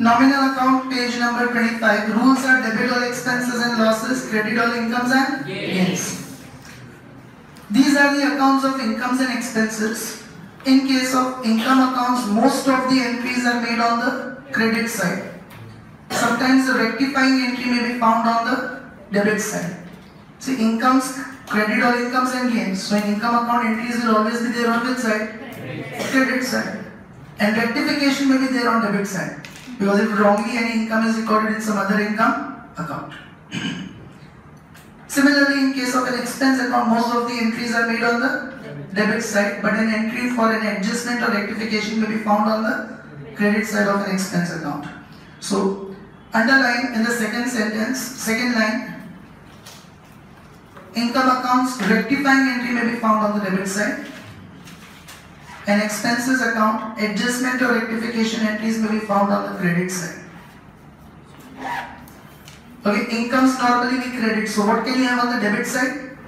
Nominal account, page number 25. Rules are debit all expenses and losses, credit all incomes and gains. These are the accounts of incomes and expenses. In case of income accounts, most of the entries are made on the credit side. Sometimes the rectifying entry may be found on the debit side. See, incomes, credit all incomes and gains. So in income account, entries will always be there on which side? Credit side. And rectification may be there on debit side. Because if wrongly any income is recorded in some other income account. Similarly, in case of an expense account, most of the entries are made on the debit side, but an entry for an adjustment or rectification may be found on the credit side of an expense account. So, underline in the second sentence, second line, income accounts rectifying entry may be found on the debit side. An expenses account, adjustment or rectification entries may be found on the credit side. Okay, incomes normally we credit. So what can you have on the debit side?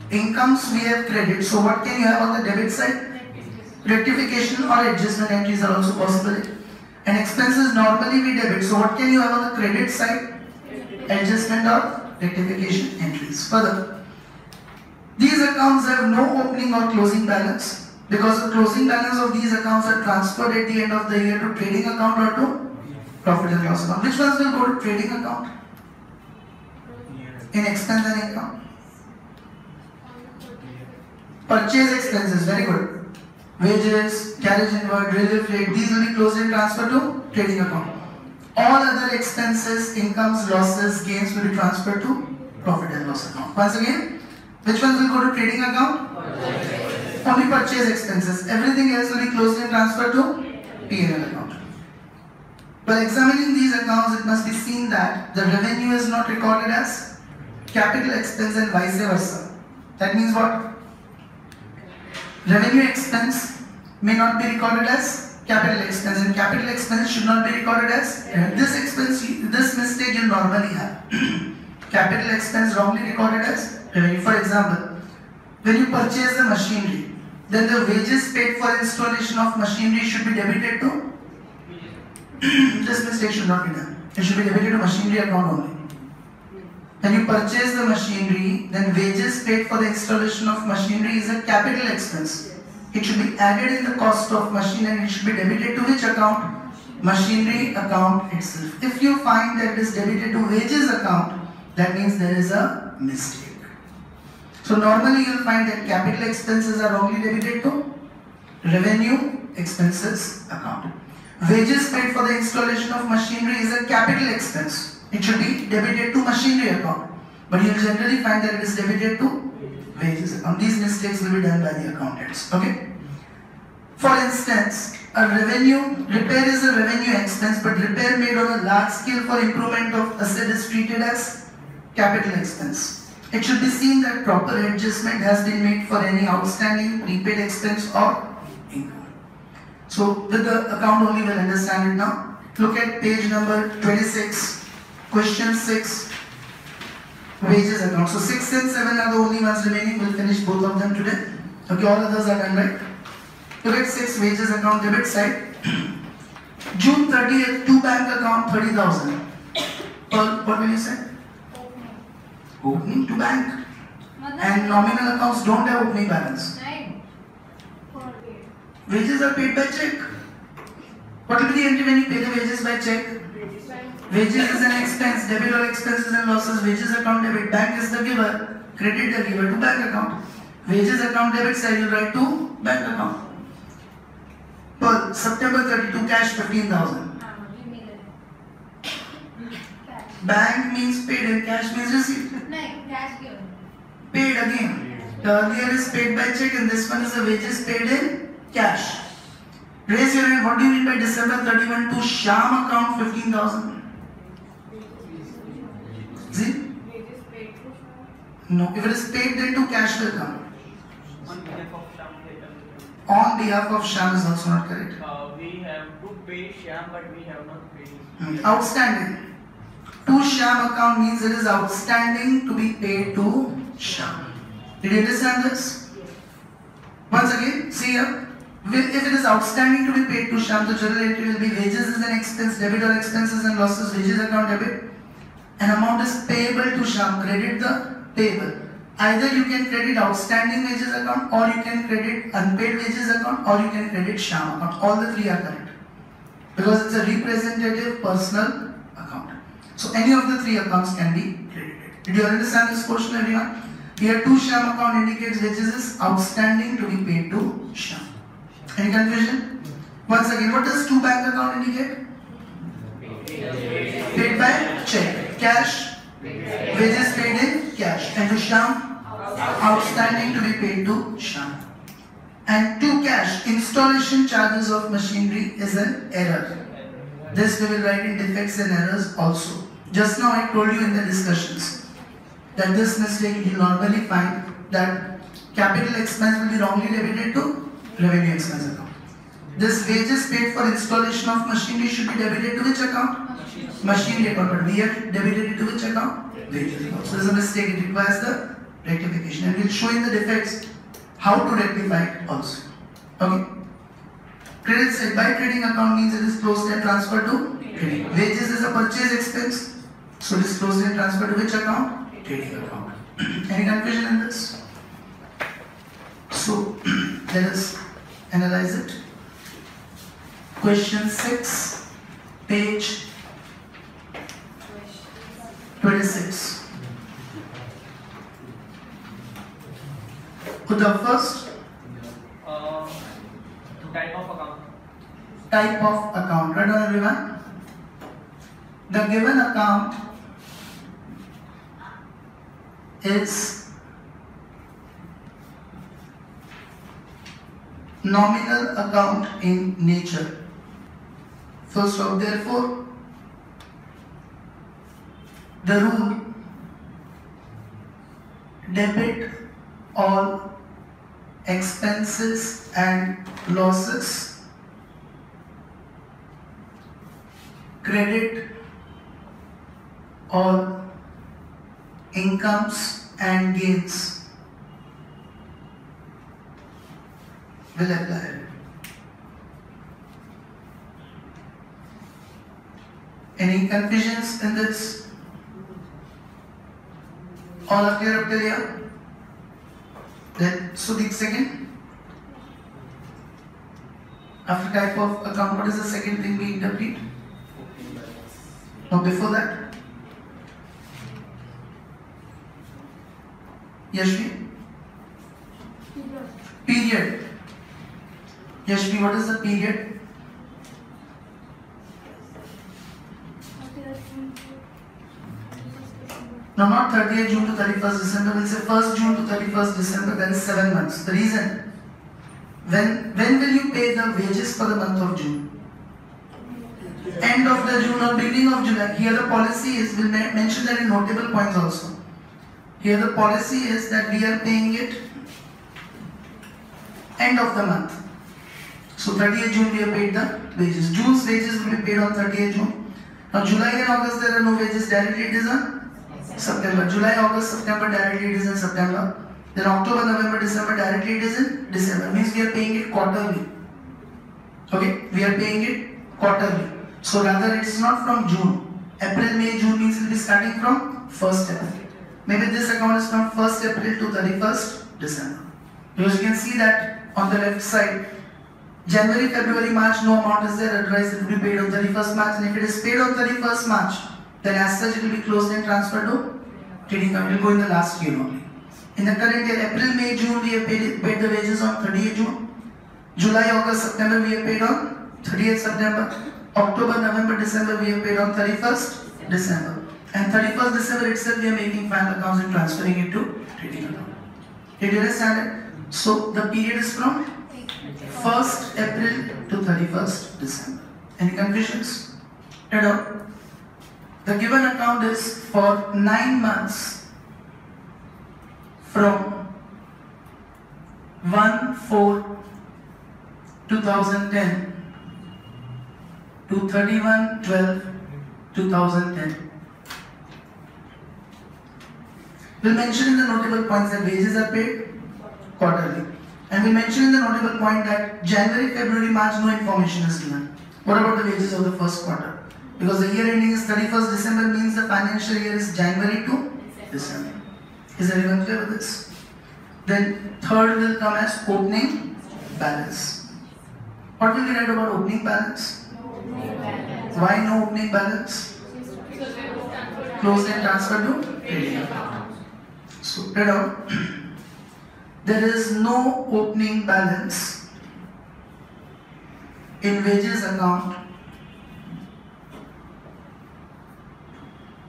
Incomes we have credit. So what can you have on the debit side? Rectification or adjustment entries are also possible. And expenses normally we debit. So what can you have on the credit side? Adjustment or rectification entries. Further, these accounts have no opening or closing balance because the closing balance of these accounts are transferred at the end of the year to trading account or to profit and loss account. Which ones will go to trading account? In expense and income. Purchase expenses, very good. Wages, carriage inward, railway freight, these will be closed and transferred to trading account. All other expenses, incomes, losses, gains will be transferred to profit and loss account. Once again, which ones will go to trading account? Only purchase expenses. Everything else will be closed and transferred to P&L account. While examining these accounts, it must be seen that the revenue is not recorded as capital expense and vice versa. That means what? Revenue expense may not be recorded as capital expense, and capital expense should not be recorded as this expense. This mistake you normally have. Capital expense wrongly recorded as revenue. For example, when you purchase the machinery, then the wages paid for installation of machinery should be debited to. This mistake should not be done. It should be debited to machinery account only. When you purchase the machinery, then wages paid for the installation of machinery is a capital expense. It should be added in the cost of machine and it should be debited to which account? Machinery account itself. If you find that it is debited to wages account, that means there is a mistake. So normally you will find that capital expenses are wrongly debited to revenue expenses account. Wages paid for the installation of machinery is a capital expense. It should be debited to machinery account. But you will generally find that it is debited to wages account. These mistakes will be done by the accountants. Okay. For instance, a repair is a revenue expense, but repair made on a large scale for improvement of asset is treated as capital expense. It should be seen that proper adjustment has been made for any outstanding prepaid expense or income. So with the account only we'll understand it now. Look at page number 26, question 6, wages account. So 6 and 7 are the only ones remaining. We'll finish both of them today. Okay, all others are done, right? Look at 6, wages account, debit side. June 30th, 2 bank account, 30,000. What will you say? Opening to bank. And nominal accounts don't have opening balance. Wages are paid by check. What will be the entry when you pay the wages by check? Wages is an expense, debit all expenses and losses, wages account debit, bank is the giver, credit the giver to bank account. Wages account debit side you write to bank account. Well, September 32 cash 15,000. Bank means paid and cash means received. Paid again. The earlier is paid by check and this one is the wages paid in cash. Raise your hand. What do you mean by December 31 to Sham account 15,000? See? No. If it is paid, then to cash will come. On behalf of Sham is also not correct. We have to pay Sham, but we have not paid. Outstanding. To Sham account means it is outstanding to be paid to Sham. Did you understand this? Once again, see here. If it is outstanding to be paid to Shyam, the journal entry will be wages is an expense, debit or expenses and losses, wages account debit. An amount is payable to Shyam, credit the payable. Either you can credit outstanding wages account, or you can credit unpaid wages account, or you can credit Shyam account. All the three are correct. Because it's a representative personal account. So any of the three accounts can be credited. Did you understand this question, everyone? Here to Shyam account indicates wages is outstanding to be paid to Shyam. Any confusion? Once again, what does to bank account indicate? Paid by check. Cash. Wages paid in cash. And to Shyam, outstanding to be paid to Shyam. And to cash, installation charges of machinery is an error. This we will write in defects and errors also. Just now I told you in the discussions that this mistake you normally find that capital expense will be wrongly debited to revenue expense account. This wages paid for installation of machinery should be debited to which account? Machinery account. But we have debited it to which account? Wages account. So there is a mistake. It requires the rectification. And we will show in the defects how to rectify it also. Okay. Credit side by trading account means it is closed and transferred to trading. Wages is a purchase expense. So it is closed and transferred to which account? Trading account. Any confusion in this? So let us analyze it. Question 6, page 26. Put the first type of account. Type of account. Right on, everyone? The given account is nominal account in nature. First off, therefore, the rule debit all expenses and losses, credit all incomes and gains will apply. Any confusions in this? All are clear up till here? Then, so the second, after type of account, what is the second thing we interpret? No, before that? Yashvi? Period. Yashvi, what is the period? No, not 30th June to 31st December. We'll say 1st June to 31st December. That is 7 months. The reason, when will you pay the wages for the month of June? End of the June or beginning of July. Here the policy is, we'll mention that in notable points also. Here the policy is that we are paying it end of the month. So 30th June we have paid the wages. June's wages will be paid on 30th June. Now July and August there are no wages. Directly it is on September. July, August, September, directly it is in September. Then October, November, December, directly it is in December. Means we are paying it quarterly. Okay, we are paying it quarterly. So rather it is not from June. April, May, June means it will be starting from 1st April. Maybe this account is from 1st April to 31st December. Because you can see that on the left side, January, February, March, no amount is there, otherwise it will be paid on 31st March. And if it is paid on 31st March, then as such it will be closed and transferred to trading account. It will go in the last year only. In the current year, April, May, June, we have paid the wages on 30th June. July, August, September, we have paid on 30th September. October, November, December, we have paid on 31st December. And 31st December itself, we are making final accounts and transferring it to trading account. Did you understand it? So the period is from 1st April to 31st December. Any confusions? No. The given account is for 9 months from 1/4/2010 to 31/12/2010. We'll mention in the notable points that wages are paid quarterly. And we mentioned in the notable point that January, February, March, no information is given. What about the wages of the first quarter? Because the year ending is 31st December means the financial year is January to December. Is everyone clear with this? Then third will come as opening balance. What will we write about opening balance? Why no opening balance? Closed and transferred to trading account. So read out. There is no opening balance in wages account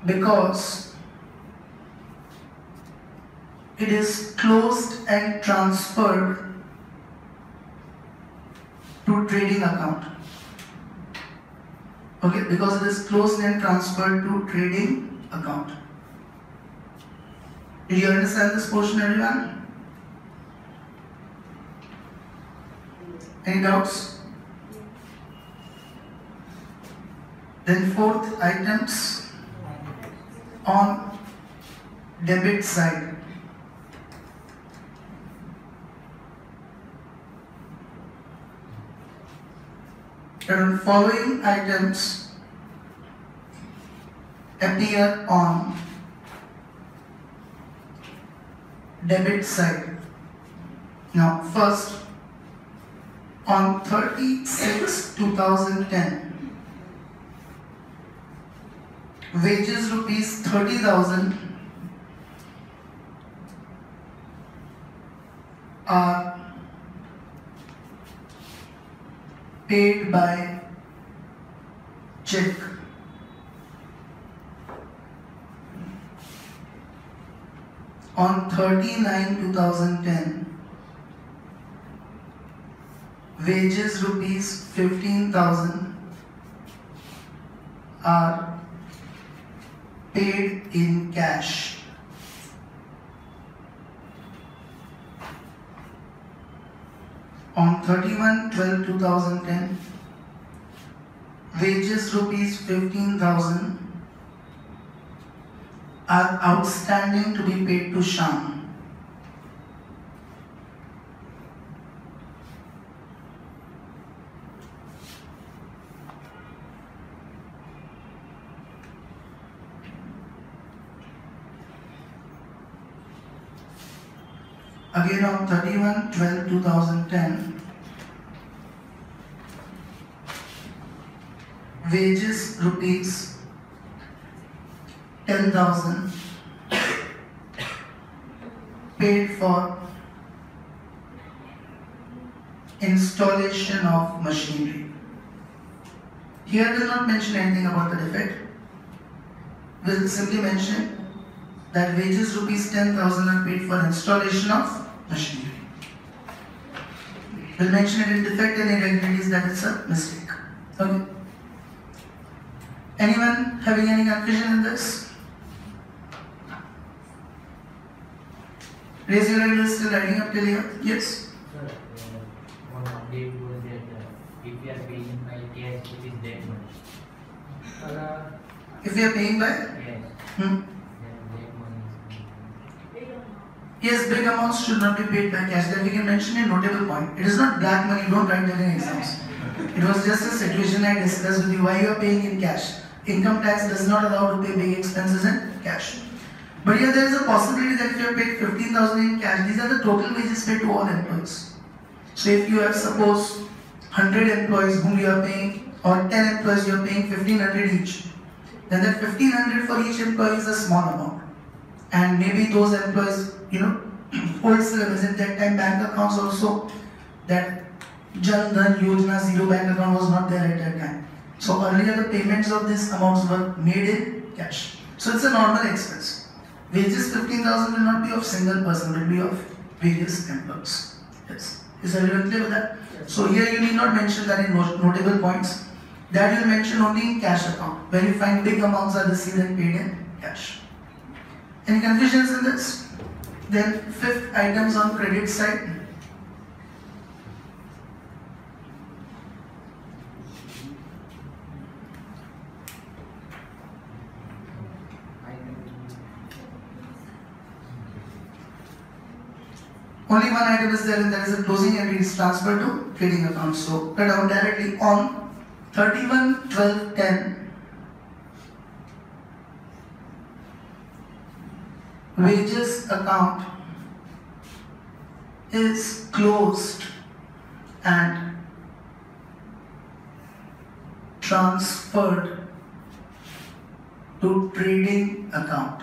because it is closed and transferred to trading account. Okay, because it is closed and transferred to trading account. Did you understand this portion, everyone? Any doubts? Then fourth items on debit side. The following items appear on debit side. Now first, on 30/6/2010, wages rupees 30,000 are paid by check. On 30/9/2010, wages rupees 15,000 are paid in cash. On 31/12/2010, wages rupees 15,000 are outstanding to be paid to Shyam. Again on 31/12/2010, wages rupees 10,000 paid for installation of machinery. Here they will not mention anything about the defect. We will simply mention that wages rupees 10,000 are paid for installation of machinery. We'll mention it in defect and irregularities that it's a mistake. Okay. Anyone having any confusion in this? Raise your hand, you're still writing up till here. Yes? Sir, one update was that if we are paying by cash, it is that much. If you are paying by? Yes. Hmm? Then that money is. Yes, big amounts should not be paid by cash. That we can mention a notable point. It is not black money, don't write that in exams. It was just a situation I discussed with you why you are paying in cash. Income tax does not allow to pay big expenses in cash. But here there is a possibility that if you have paid 15,000 in cash, these are the total wages paid to all employees. So if you have suppose 100 employees whom you are paying, or 10 employees you are paying 1,500 each, then that 1,500 for each employee is a small amount. And maybe those employees, old syllabus at that time, bank accounts also, that Jan Dhan Yojana zero bank account was not there at that time. So earlier the payments of these amounts were made in cash. So it's a normal expense. Wages 15,000 will not be of single person, will be of various employees. Yes. Is everyone clear with that? Yes. So here you need not mention that in notable points. That you will mention only in cash account, where you find big amounts are received and paid in cash. Any confusions in this? Then fifth items on credit side. Only one item is there, and that is a closing entry is transferred to trading account. So cut down directly on 31/12/10. Wages account is closed and transferred to trading account.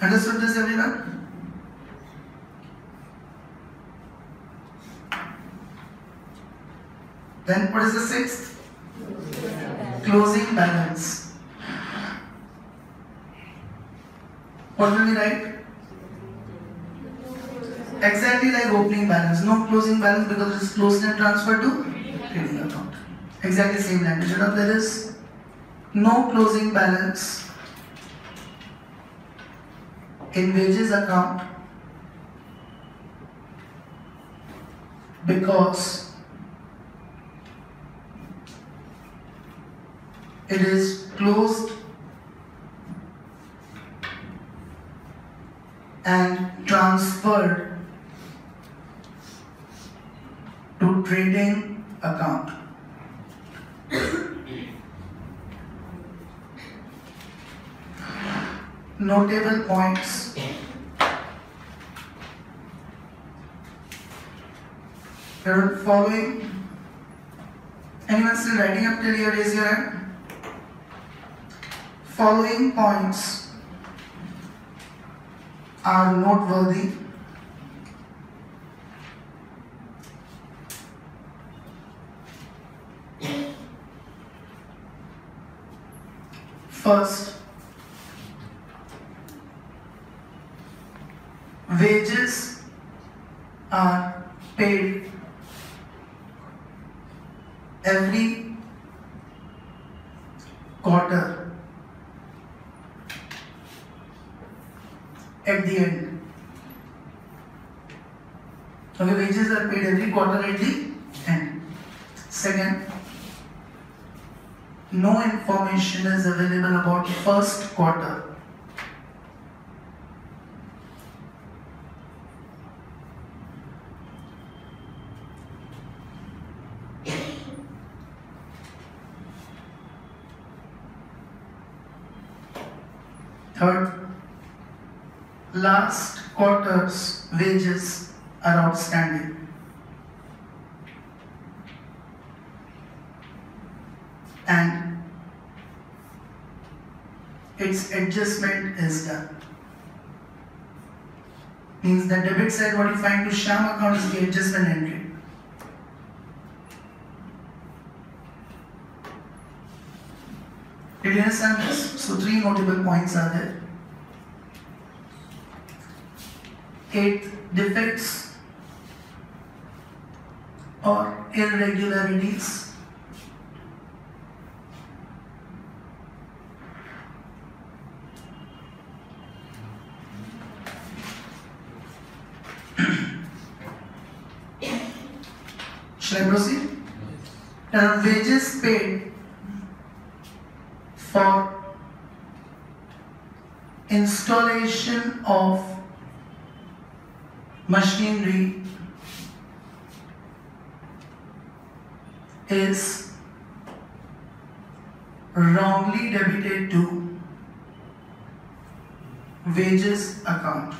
Understood this, everyone? Then what is the sixth? Closing balance. What will we write? Exactly like opening balance. No closing balance because it is closed and transferred to trading account. Exactly same language. There is no closing balance in wages account because it is closed and transferred to trading account. Notable points. Following. Anyone still writing up till here? Raise your hand. Following points are noteworthy. First, wages are paid every quarter at the end. Okay, wages are paid every quarter at the end. Second, no information is available about first quarter. Third, last quarter's wages are outstanding. And its adjustment is done. Means the debit side what you find to Shyam account is the adjustment entry. Did you understand this? So three notable points are there. 8 defects or irregularities. Shall I proceed? Wages paid for installation of machinery is wrongly debited to wages account.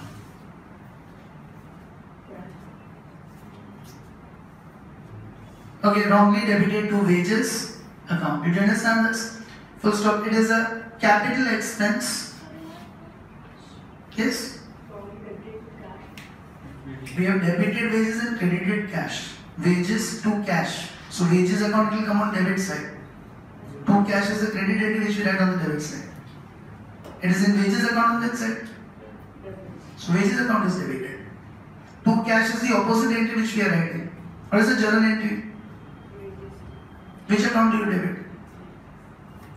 Okay, wrongly debited to wages account. Did you understand this? Full stop. It is a capital expense. Yes? We have debited wages and credited cash. Wages to cash. So wages account will come on debit side. To cash is a credit entry which we write on the debit side. It is in wages account on that side. So wages account is debited. To cash is the opposite entry which we are writing. What is the journal entry? Which account do you debit?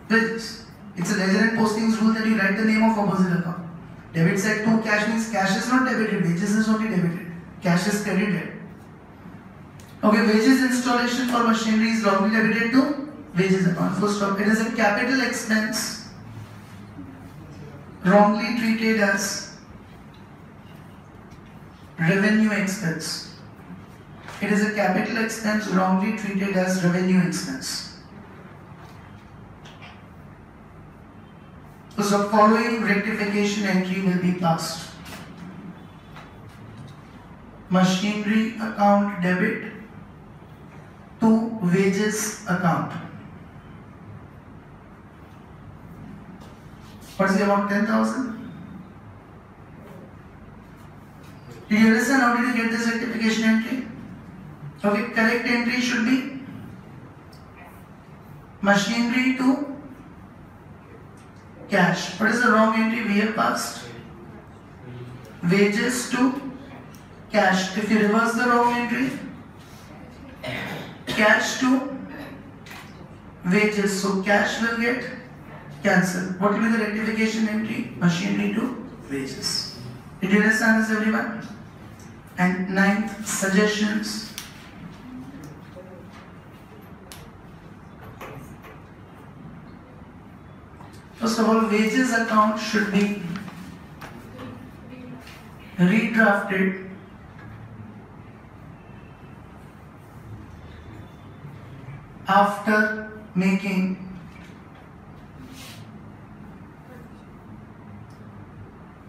Wages. It's a ledger and postings rule that you write the name of opposite account. Debit side to cash means cash is not debited, wages is only debited. Cash is credited. Okay, wages installation for machinery is wrongly debited to wages account. Full stop. It is a capital expense wrongly treated as revenue expense. It is a capital expense wrongly treated as revenue expense. So following rectification entry will be passed. Machinery account debit to wages account. What is the amount? 10,000? Did you understand how did you get this rectification entry? Okay, correct entry should be machinery to cash. What is the wrong entry we have passed? Wages to cash. If you reverse the wrong entry, cash to wages, so cash will get cancelled. What will be the rectification entry? Machinery to wages. Did you understand this, everyone? And ninth, suggestions. First of all, wages account should be redrafted after making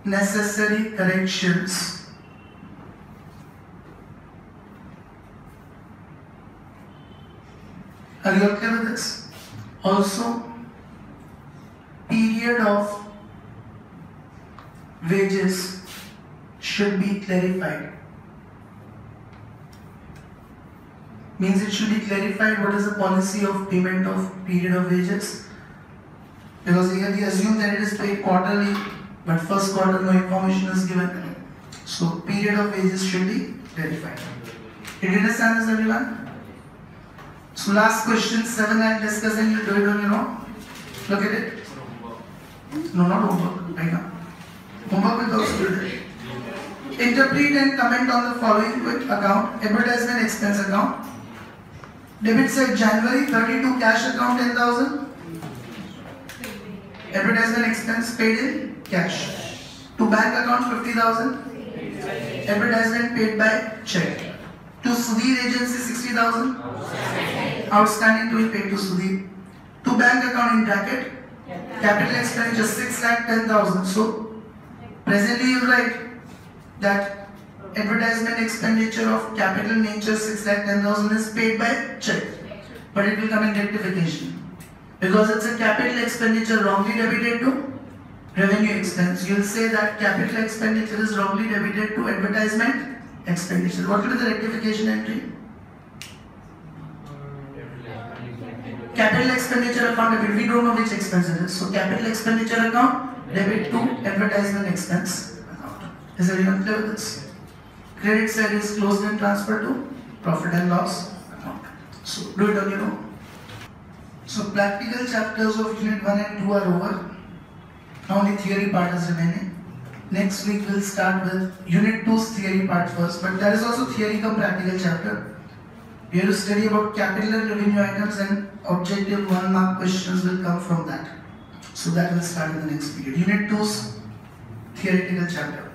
necessary corrections Are you okay with this? Also, period of wages should be clarified. Means it should be clarified what is the policy of payment of period of wages. Because here we assume that it is paid quarterly, but first quarter no information is given. So period of wages should be clarified. Did you understand this, everyone? So last question 7 I am discussing, you do it on your own. Look at it. No, not homework, right now. Homework will also do it. Interpret and comment on the following quick account. Advertisement expense account. Debit side January 32 cash account 10,000. Advertisement expense paid in cash. To bank account 50,000. Advertisement paid by check. To Sudhir agency 60,000. Outstanding to be paid to Sudhir. To bank account in bracket. Capital expenditure 6,10,000. So presently you write that advertisement expenditure of capital nature 6,10,000 is paid by check, but it will come in rectification because it's a capital expenditure wrongly debited to revenue expense. You will say that capital expenditure is wrongly debited to advertisement expenditure. What will be the rectification entry? Capital expenditure account debit. We don't know which expense it is. So capital expenditure account debit to advertisement expense account. Is everyone clear with this? Credit side is closed and transferred to profit and loss account. So do it on your own. So practical chapters of unit 1 and 2 are over. Now only theory part is remaining. Next week we'll start with unit 2's theory part first, but there is also theory cum practical chapter. We have to study about capital and revenue items, and objective 1 mark questions will come from that. So that will start in the next period. Unit 2's theoretical chapter.